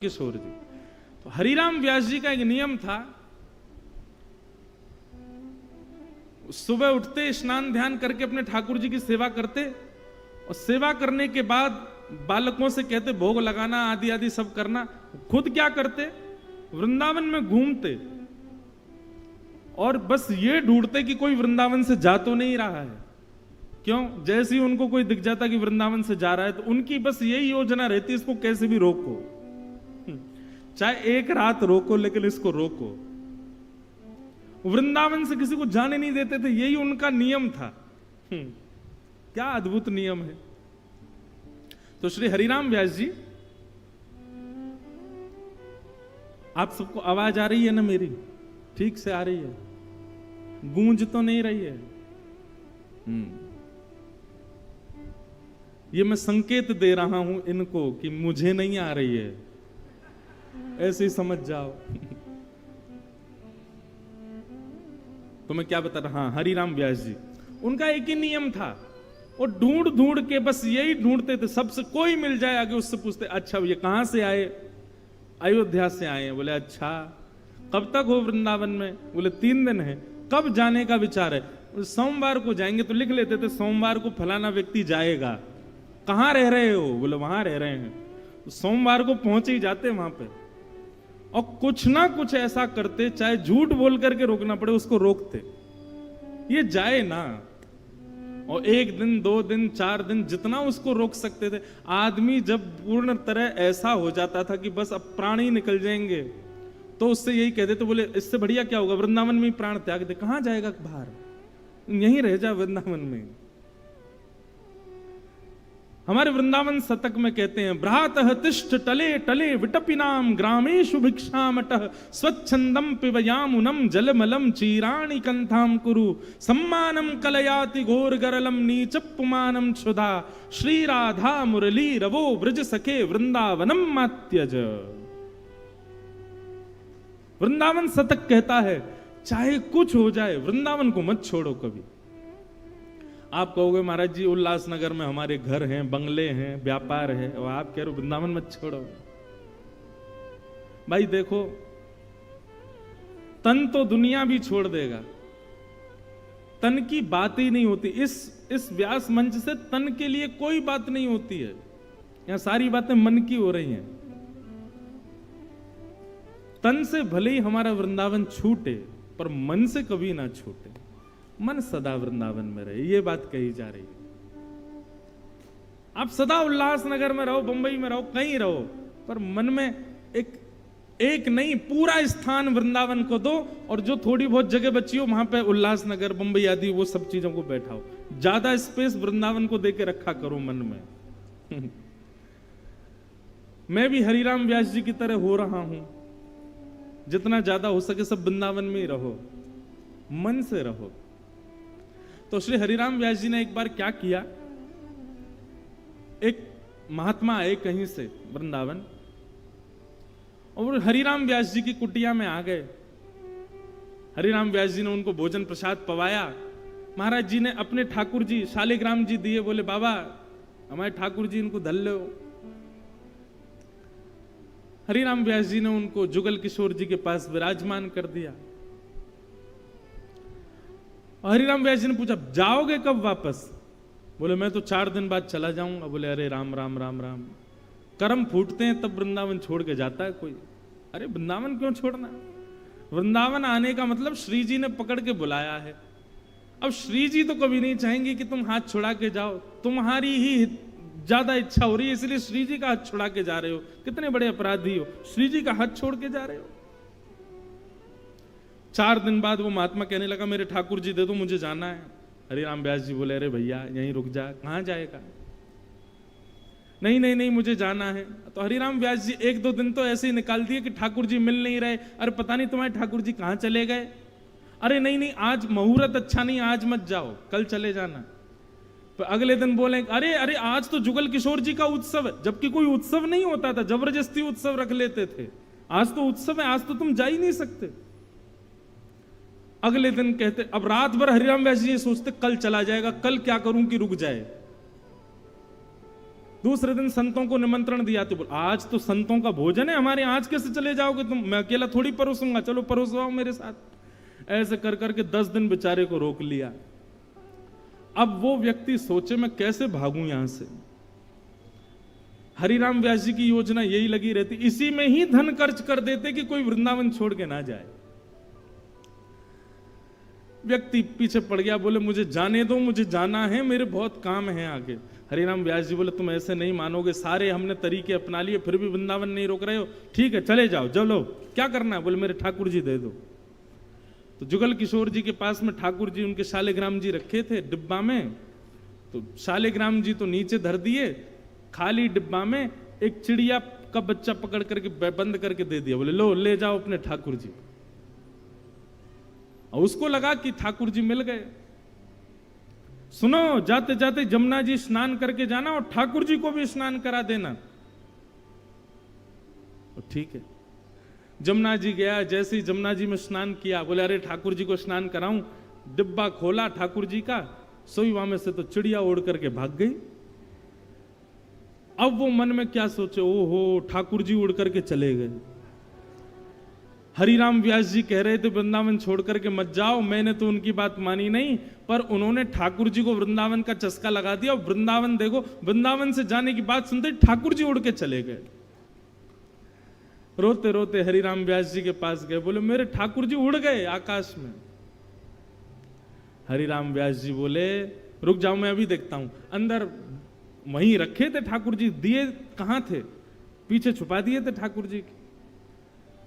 किशोर जी। तो हरिराम व्यास जी का एक नियम था, सुबह उठते स्नान ध्यान करके अपने ठाकुर जी की सेवा करते और सेवा करने के बाद बालकों से कहते भोग लगाना आदि आदि सब करना। खुद क्या करते, वृंदावन में घूमते और बस ये ढूंढते कि कोई वृंदावन से जा तो नहीं रहा है। क्यों? जैसे ही उनको कोई दिख जाता कि वृंदावन से जा रहा है तो उनकी बस यही योजना रहती, इसको कैसे भी रोको, चाहे एक रात रोको लेकिन इसको रोको। वृंदावन से किसी को जाने नहीं देते थे, यही उनका नियम था। क्या अद्भुत नियम है। तो श्री हरिराम व्यास जी, आप सबको आवाज आ रही है ना मेरी? ठीक से आ रही है? गूंज तो नहीं रही है? ये मैं संकेत दे रहा हूं इनको कि मुझे नहीं आ रही है, ऐसे ही समझ जाओ। तो मैं क्या बता रहा, हाँ, हरिराम व्यास जी, उनका एक ही नियम था, वो ढूंढ ढूंढ के बस यही ढूंढते थे, सबसे कोई मिल जाए आगे उससे पूछते, अच्छा ये कहां से आए? अयोध्या से आए हैं। बोले अच्छा, कब तक हो वृंदावन में? बोले 3 दिन है। कब जाने का विचार है? सोमवार को जाएंगे। तो लिख लेते थे सोमवार को फलाना व्यक्ति जाएगा। कहां रह रहे हो? बोले वहां रह रहे हैं। तो सोमवार को पहुंच ही जाते वहां पे और कुछ ना कुछ ऐसा करते, चाहे झूठ बोल करके रोकना पड़े उसको रोकते, ये जाए ना। और 1 दिन 2 दिन 4 दिन जितना उसको रोक सकते थे। आदमी जब पूर्ण तरह ऐसा हो जाता था कि बस अब प्राण ही निकल जाएंगे तो उससे यही कहते थे, बोले इससे बढ़िया क्या होगा, वृंदावन में ही प्राण त्याग दे। कहां जाएगा बाहर, यहीं रह जा वृंदावन में। हमारे वृंदावन शतक में कहते हैं, भ्रातः तिष्ठ टले टले विटपिनाम ग्रामेषु भिक्षामटः स्वच्छंदम पिबयामुनम जलमलम चीराणि कंथाम कुरु सम्मानम कलयाति घोर गरलम नीचपुमानम क्षुधा श्री राधा मुरली रवो ब्रज सखे वृंदावनम मात्यज। वृंदावन शतक कहता है चाहे कुछ हो जाए वृंदावन को मत छोड़ो कभी। आप कहोगे महाराज जी उल्लासनगर में हमारे घर हैं, बंगले हैं, व्यापार है, और आप कह रहे हो वृंदावन मत छोड़ो। भाई देखो, तन तो दुनिया भी छोड़ देगा, तन की बात ही नहीं होती। इस व्यास मंच से तन के लिए कोई बात नहीं होती है। यहां सारी बातें मन की हो रही हैं। तन से भले ही हमारा वृंदावन छूटे पर मन से कभी ना छूटे। मन सदा वृंदावन में रहे, ये बात कही जा रही है। आप सदा उल्लासनगर में रहो, बंबई में रहो, कहीं रहो, पर मन में एक नहीं पूरा स्थान वृंदावन को दो, और जो थोड़ी बहुत जगह बची हो वहां पे उल्लासनगर बंबई आदि वो सब चीजों को बैठाओ। ज्यादा स्पेस वृंदावन को देके रखा करो मन में। मैं भी हरिराम व्यास जी की तरह हो रहा हूं। जितना ज्यादा हो सके सब वृंदावन में ही रहो, मन से रहो। तो श्री हरिराम व्यास जी ने एक बार क्या किया, एक महात्मा आए कहीं से वृंदावन और हरिराम व्यास जी की कुटिया में आ गए। हरिराम व्यास जी ने उनको भोजन प्रसाद पवाया। महाराज जी ने अपने ठाकुर जी शालिग्राम जी दिए, बोले बाबा हमारे ठाकुर जी इनको धल लो। हरिराम व्यास जी ने उनको जुगल किशोर जी के पास विराजमान कर दिया। हरिराम व्यास जी ने पूछा जाओगे कब वापस? बोले मैं तो 4 दिन बाद चला जाऊंगा। बोले अरे राम राम राम राम, कर्म फूटते हैं तब वृंदावन छोड़ के जाता है कोई। अरे वृंदावन क्यों छोड़ना? वृंदावन आने का मतलब श्री जी ने पकड़ के बुलाया है। अब श्री जी तो कभी नहीं चाहेंगे कि तुम हाथ छुड़ा के जाओ, तुम्हारी ही ज्यादा इच्छा हो रही है इसलिए श्री जी का हाथ छुड़ा के जा रहे हो। कितने बड़े अपराधी हो, श्री जी का हाथ छोड़ के जा रहे हो। 4 दिन बाद वो महात्मा कहने लगा मेरे ठाकुर जी दे दो, मुझे जाना है। हरिराम व्यास जी बोले अरे भैया यहीं रुक जा। कहां जाएगा? नहीं नहीं नहीं मुझे जाना है। तो हरिराम व्यास जी 1-2 दिन तो ऐसे ही निकाल दिए कि ठाकुर जी मिल नहीं रहे। अरे पता नहीं तुम्हारे ठाकुर जी कहां चले गए। अरे नहीं नहीं आज मुहूर्त अच्छा नहीं, आज मत जाओ, कल चले जाना। तो अगले दिन बोले अरे अरे आज तो जुगल किशोर जी का उत्सव है, जबकि कोई उत्सव नहीं होता था, जबरदस्ती उत्सव रख लेते थे। आज तो उत्सव है, आज तो तुम जा ही नहीं सकते। अगले दिन कहते, अब रात भर हरिराम व्यास जी ये सोचते कल चला जाएगा, कल क्या करूं कि रुक जाए। दूसरे दिन संतों को निमंत्रण दिया, तो बोल आज तो संतों का भोजन है हमारे, आज कैसे चले जाओगे तुम, मैं अकेला थोड़ी परोसूंगा, चलो परोसवाओ मेरे साथ। ऐसे कर करके 10 दिन बेचारे को रोक लिया। अब वो व्यक्ति सोचे मैं कैसे भागूं यहां से। हरिराम व्यास जी की योजना यही लगी रहती, इसी में ही धन खर्च कर देते कि कोई वृंदावन छोड़ के ना जाए। व्यक्ति पीछे पड़ गया, बोले मुझे जाने दो, मुझे जाना है, मेरे बहुत काम है आगे। हरिराम व्यास जी बोले तुम ऐसे नहीं मानोगे, सारे हमने तरीके अपना लिए फिर भी वृंदावन नहीं रोक रहे हो, ठीक है चले जाओ, चलो क्या करना है। बोले मेरे ठाकुर जी दे दो। तो जुगल किशोर जी के पास में ठाकुर जी उनके शालिग्राम जी रखे थे डिब्बा में, तो शालिग्राम जी तो नीचे धर दिए, खाली डिब्बा में एक चिड़िया का बच्चा पकड़ करके बंद करके दे दिया। बोले लो ले जाओ अपने ठाकुर जी। और उसको लगा कि ठाकुर जी मिल गए। सुनो, जाते जाते जमुना जी स्नान करके जाना और ठाकुर जी को भी स्नान करा देना। ठीक है, जमुना जी गया, जैसे ही जमुना जी में स्नान किया, बोले अरे ठाकुर जी को स्नान कराऊं। डिब्बा खोला ठाकुर जी का, सोई वहां में से तो चिड़िया उड़ करके भाग गई। अब वो मन में क्या सोचे, ओहो ठाकुर जी उड़ करके चले गए। हरिराम व्यास जी कह रहे थे वृंदावन छोड़ करके मत जाओ, मैंने तो उनकी बात मानी नहीं, पर उन्होंने ठाकुर जी को वृंदावन का चस्का लगा दिया। और वृंदावन देखो, वृंदावन से जाने की बात सुनते ठाकुर जी उड़ के चले गए। रोते रोते हरिराम व्यास जी के पास गए, बोले मेरे ठाकुर जी उड़ गए आकाश में। हरिराम व्यास जी बोले रुक जाओ मैं अभी देखता हूं। अंदर वहीं रखे थे ठाकुर जी, दिए कहां थे, पीछे छुपा दिए थे ठाकुर जी।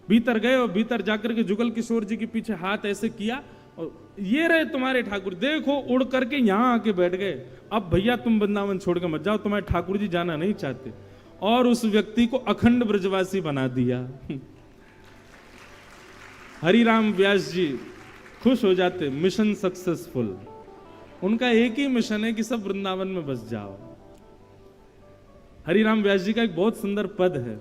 भीतर गए और भीतर जाकर के जुगल किशोर जी के पीछे हाथ ऐसे किया और ये रहे तुम्हारे ठाकुर, देखो उड़ करके यहां आके बैठ गए। अब भैया तुम वृंदावन छोड़ के मत जाओ, तुम्हारे ठाकुर जी जाना नहीं चाहते। और उस व्यक्ति को अखंड ब्रजवासी बना दिया। हरिराम व्यास जी खुश हो जाते, मिशन सक्सेसफुल। उनका एक ही मिशन है कि सब वृंदावन में बस जाओ। हरिराम व्यास जी का एक बहुत सुंदर पद है,